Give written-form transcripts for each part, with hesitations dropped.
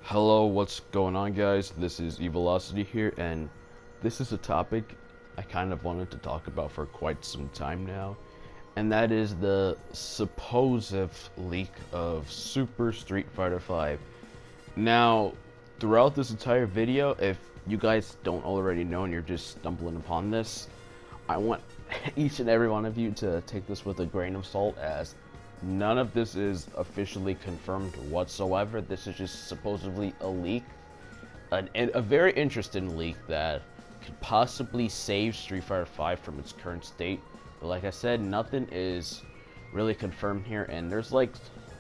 Hello, what's going on, guys? This is Evilocity here, and this is a topic I kind of wanted to talk about for quite some time now, and that is the supposed leak of Super Street Fighter 5. Now, throughout this entire video, if you guys don't already know and you're just stumbling upon this, I want each and every one of you to take this with a grain of salt, as none of this is officially confirmed whatsoever. This is just supposedly a leak, a very interesting leak that could possibly save Street Fighter 5 from its current state. But like I said, nothing is really confirmed here, and there's like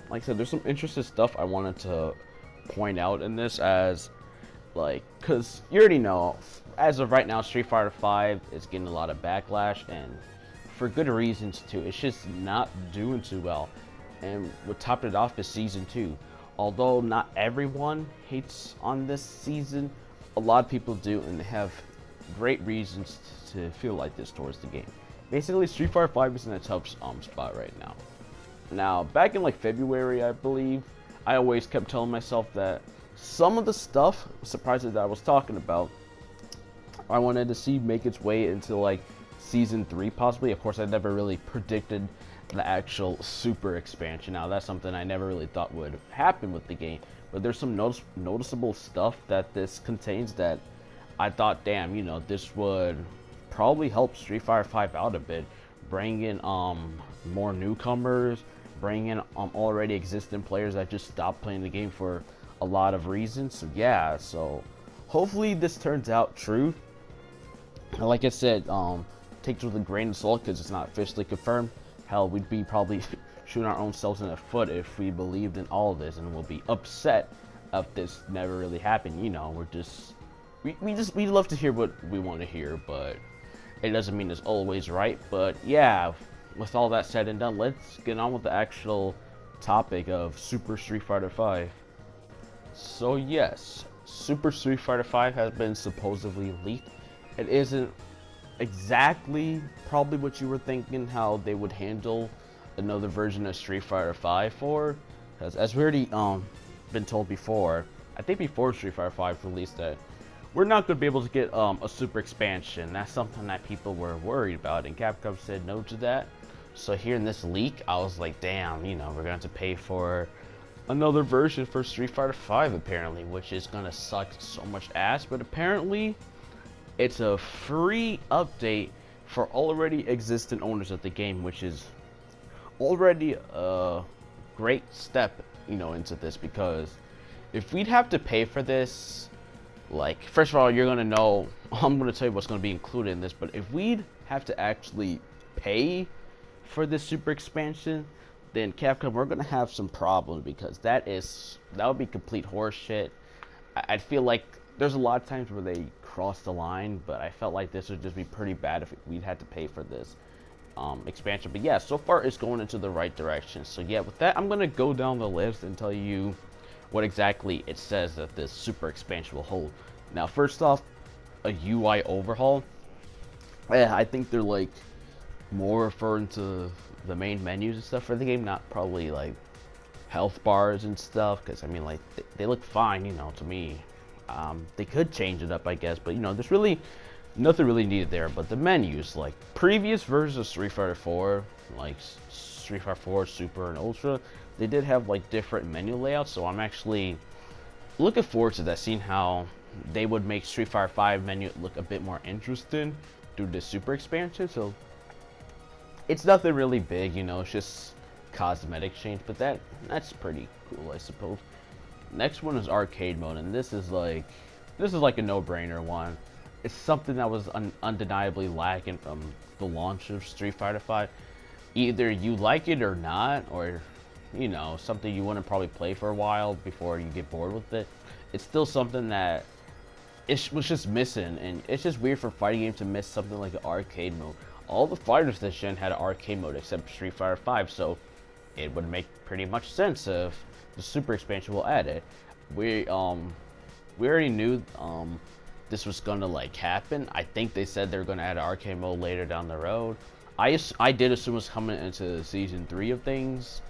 I said, there's some interesting stuff I wanted to point out in this, as because you already know, as of right now, Street Fighter 5 is getting a lot of backlash, and for good reasons too. It's just not doing too well, and what topped it off is Season 2. Although not everyone hates on this season, a lot of people do, and they have great reasons to feel like this towards the game. Basically, Street Fighter 5 is in a tough spot right now. Now, back in like February, I believe, I always kept telling myself that some of the stuff, surprises that I was talking about, I wanted to see make its way into like Season 3 possibly. Of course, I never really predicted the actual super expansion. Now, that's something I never really thought would happen with the game, but there's some noticeable stuff that this contains that I thought, damn, you know, this would probably help Street Fighter 5 out a bit, bring in more newcomers, bring in already existing players that just stopped playing the game for a lot of reasons. So yeah, so hopefully this turns out true. Like I said, take it with a grain of salt because it's not officially confirmed. Hell, we'd be probably shooting our own selves in the foot if we believed in all of this, and we'll be upset if this never really happened. You know, we love to hear what we want to hear, but it doesn't mean it's always right. But yeah, with all that said and done, let's get on with the actual topic of Super Street Fighter 5. So yes, Super Street Fighter 5 has been supposedly leaked. It isn't exactly probably what you were thinking how they would handle another version of Street Fighter 5 for, because as we already been told before, I think before Street Fighter 5 released, that we're not going to be able to get a super expansion. That's something that people were worried about, and Capcom said no to that. So here in this leak, I was like, damn, you know, we're going to have to pay for another version for Street Fighter 5 apparently, which is going to suck so much ass. But apparently it's a free update for already existing owners of the game, which is already a great step, you know, into this. Because if we'd have to pay for this, like, first of all, you're gonna know, I'm gonna tell you what's gonna be included in this, but if we'd have to actually pay for this super expansion, then Capcom, we're gonna have some problems, because that would be complete horseshit. I feel like there's a lot of times where they cross the line, but I felt like this would just be pretty bad if we'd had to pay for this expansion. But yeah, so far it's going into the right direction. So yeah, with that, I'm gonna go down the list and tell you what exactly it says that this super expansion will hold. Now, first off, a UI overhaul. I think they're like more referring to the main menus and stuff for the game, not probably like health bars and stuff, because I mean, like, they look fine, you know, to me. They could change it up, I guess, but you know, there's really nothing really needed there. But the menus, like previous versions of Street Fighter 4, like Street Fighter 4 Super and Ultra, they did have like different menu layouts. So I'm actually looking forward to that, seeing how they would make Street Fighter 5 menu look a bit more interesting due to the super expansion. So it's nothing really big, you know, it's just cosmetic change, but that's pretty cool, I suppose. Next one is arcade mode, and this is like a no-brainer one. It's something that was undeniably lacking from the launch of Street Fighter 5. Either you like it or not, or you know, something you wouldn't probably play for a while before you get bored with it. It's still something that it was just missing, and it's just weird for a fighting game to miss something like an arcade mode. All the fighters this gen had an arcade mode except Street Fighter 5, so it would make pretty much sense if the super expansion will add it. We already knew this was gonna like happen. I think they said they're gonna add an arcade mode later down the road. I did assume it was coming into season 3 of things,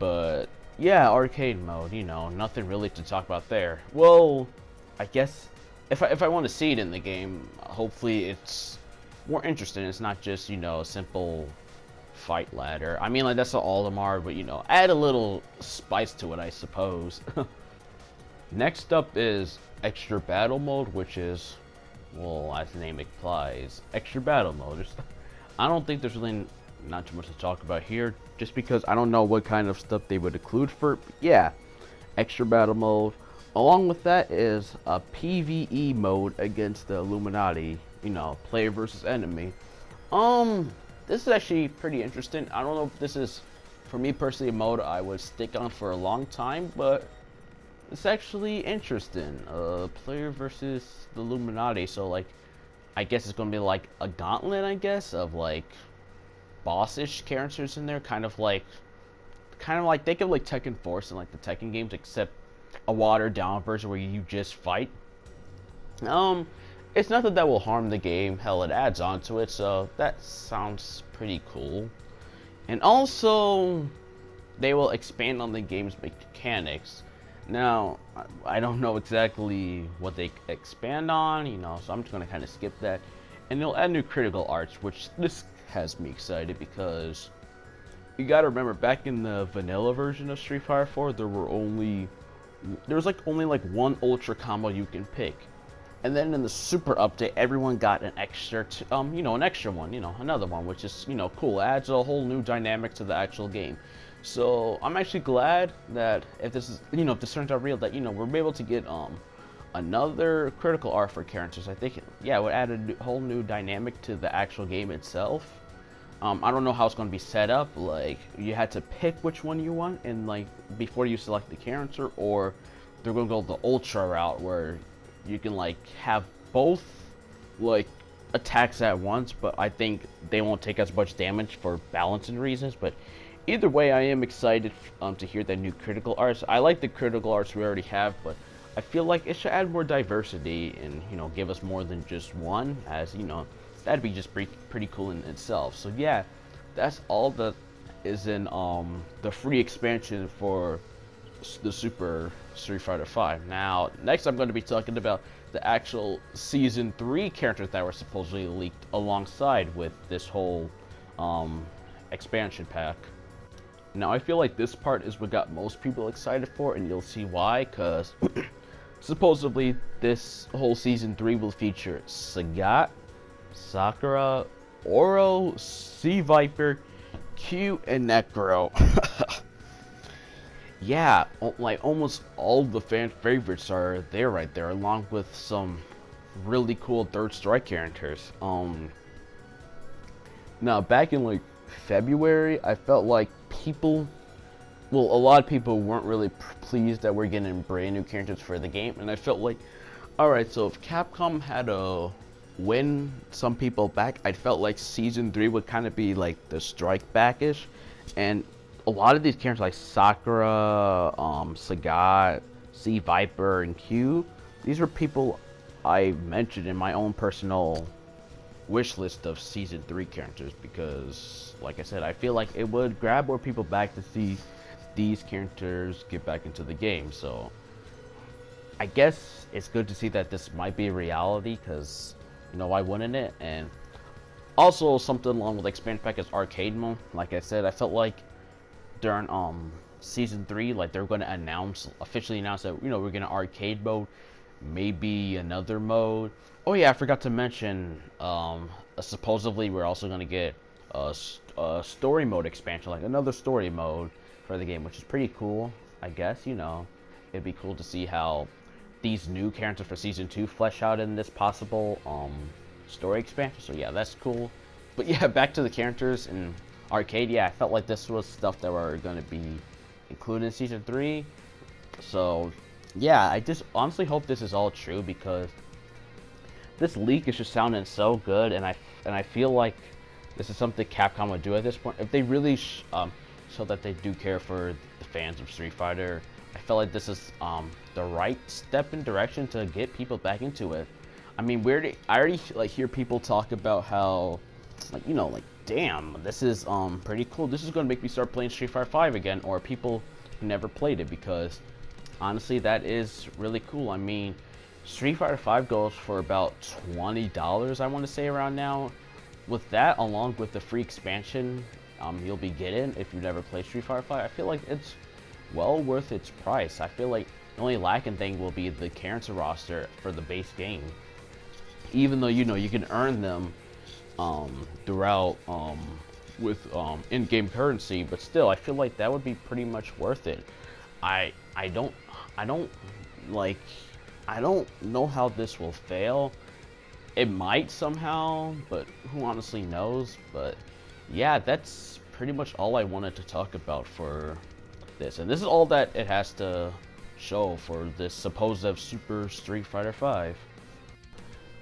but Yeah, arcade mode, you know, nothing really to talk about there. Well, I guess if I want to see it in the game, hopefully it's more interesting. It's not just, you know, a simple fight ladder. I mean, like, that's all them are, but, you know, add a little spice to it, I suppose. Next up is extra battle mode, which is, well, as the name implies, extra battle mode. I don't think there's really not too much to talk about here, just because I don't know what kind of stuff they would include for, yeah, extra battle mode. Along with that is a PvE mode against the Illuminati, you know, player versus enemy. This is actually pretty interesting. I don't know if this is, for me personally, a mode I would stick on for a long time, but it's actually interesting. Player versus the Illuminati, so like, I guess it's gonna be like a gauntlet, I guess, of like boss-ish characters in there, kind of like think of like Tekken Force and like the Tekken games, except a watered-down version where you just fight. It's nothing that will harm the game. Hell, it adds on to it, so that sounds pretty cool. And also, they will expand on the game's mechanics. Now, I don't know exactly what they expand on, you know, so I'm just gonna kind of skip that. And they'll add new critical arts, which this has me excited because you gotta remember, back in the vanilla version of Street Fighter 4, there was only like one ultra combo you can pick. And then in the super update, everyone got an extra, you know, an extra one, you know, another one, which is, you know, cool. It adds a whole new dynamic to the actual game. So I'm actually glad that if this is, you know, if this turns out real, that, you know, we're able to get another critical art for characters. I think, yeah, it would add a whole new dynamic to the actual game itself. I don't know how it's going to be set up. Like, you had to pick which one you want, and like before you select the character, or they're going to go the ultra route where you can like have both like attacks at once, but I think they won't take as much damage for balancing reasons. But either way, I am excited to hear that new critical arts. I like the critical arts we already have, but I feel like it should add more diversity and, you know, give us more than just one, as, you know, that'd be just pretty cool in itself. So yeah, that's all that is in the free expansion for the Super Street Fighter V. Now, next I'm going to be talking about the actual Season 3 characters that were supposedly leaked alongside with this whole expansion pack. Now, I feel like this part is what got most people excited for, and you'll see why, because supposedly this whole Season 3 will feature Sagat, Sakura, Oro, Sea Viper, Q, and Necro. Yeah, like almost all the fan favorites are there right there, along with some really cool Third Strike characters. Now back in like February, I felt like a lot of people weren't really pleased that we're getting brand new characters for the game, and I felt like, alright, so if Capcom had to win some people back, I felt like Season 3 would kind of be like the strike back-ish, and a lot of these characters like Sakura, Sagat, Sea Viper, and Q, these were people I mentioned in my own personal wish list of Season 3 characters, because, like I said, I feel like it would grab more people back to see these characters get back into the game. So I guess it's good to see that this might be a reality, because, you know, why wouldn't it? And also something along with expansion pack is arcade mode. Like I said, I felt like during Season 3, like they're going to officially announce that, you know, we're going to arcade mode, maybe another mode. Oh yeah, I forgot to mention, supposedly we're also going to get a story mode expansion, like another story mode for the game, which is pretty cool. I guess, you know, it'd be cool to see how these new characters for Season 2 flesh out in this possible story expansion. So yeah, that's cool. But yeah, back to the characters in arcade. Yeah, I felt like this was stuff that were going to be included in Season 3. So yeah, I just honestly hope this is all true, because this leak is just sounding so good, and I feel like this is something Capcom would do at this point if they really show that they do care for the fans of Street Fighter. I feel like this is the right step in direction to get people back into it. I mean, I already like hear people talk about how, like, you know, like, damn, this is pretty cool. This is going to make me start playing Street Fighter 5 again. Or people never played it, because honestly that is really cool. I mean, Street Fighter 5 goes for about $20, I want to say, around now. With that, along with the free expansion you'll be getting if you never played Street Fighter 5, I feel like it's well worth its price. I feel like the only lacking thing will be the character roster for the base game. Even though, you know, you can earn them throughout with in-game currency, but still, I feel like that would be pretty much worth it. I don't know how this will fail. It might somehow, but who honestly knows? But yeah, that's pretty much all I wanted to talk about for this, and this is all that it has to show for this supposed Super Street Fighter 5.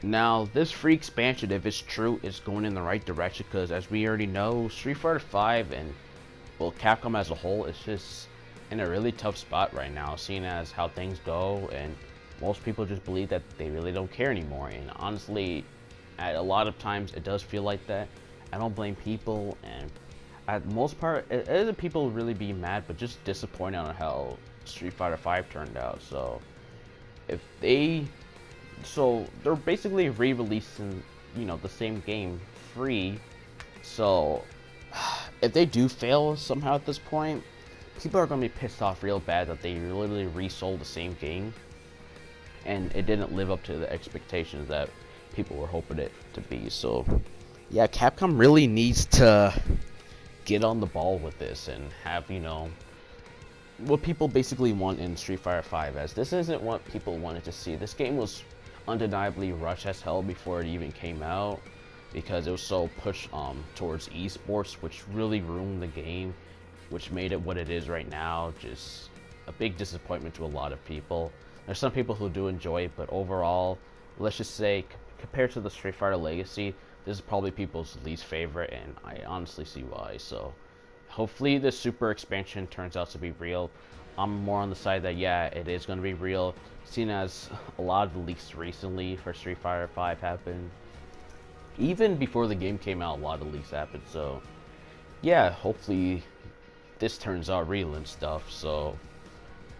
Now, this free expansion, if it's true, is going in the right direction, because as we already know, Street Fighter 5 and, well, Capcom as a whole is just in a really tough spot right now, seeing as how things go, and most people just believe that they really don't care anymore. And honestly, at a lot of times it does feel like that. I don't blame people, and at most part, it isn't people really be mad, but just disappointed on how Street Fighter 5 turned out. So they're basically re-releasing, you know, the same game free. So if they do fail somehow at this point, people are going to be pissed off real bad that they literally resold the same game and it didn't live up to the expectations that people were hoping it to be. So yeah, Capcom really needs to get on the ball with this and have, you know, what people basically want in Street Fighter 5, as this isn't what people wanted to see. This game was undeniably rushed as hell before it even came out, because it was so pushed towards esports, which really ruined the game, which made it what it is right now. Just a big disappointment to a lot of people. There's some people who do enjoy it, but overall, let's just say, compared to the Street Fighter Legacy, this is probably people's least favorite, and I honestly see why. So hopefully the super expansion turns out to be real. I'm more on the side that, yeah, it is going to be real, seeing as a lot of the leaks recently for Street Fighter 5 happened. Even before the game came out, a lot of leaks happened. So yeah, hopefully this turns out real and stuff. So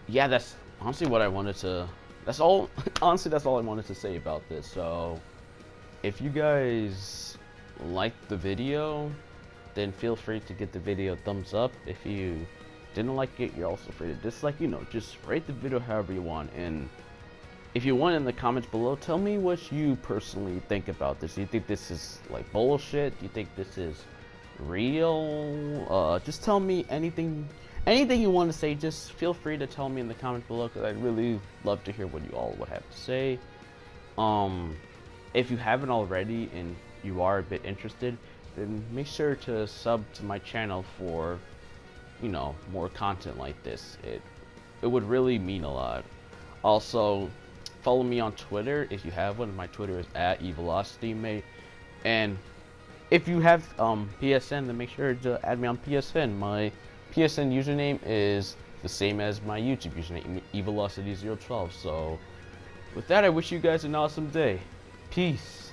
yeah, that's honestly what I wanted to, that's all, honestly that's all I wanted to say about this. So if you guys liked the video, then feel free to give the video a thumbs up. If you didn't like it, you're also free to dislike. You know, just rate the video however you want. And if you want, in the comments below, tell me what you personally think about this. Do you think this is like bullshit? Do you think this is real? Just tell me anything you want to say. Just feel free to tell me in the comments below, because I'd really love to hear what you all would have to say. If you haven't already and you are a bit interested, then make sure to sub to my channel for, you know, more content like this. It would really mean a lot. Also, follow me on Twitter if you have one. My Twitter is @eVelocityMate. And if you have PSN, then make sure to add me on PSN. My PSN username is the same as my YouTube username, eVelocity012. So with that, I wish you guys an awesome day. Peace.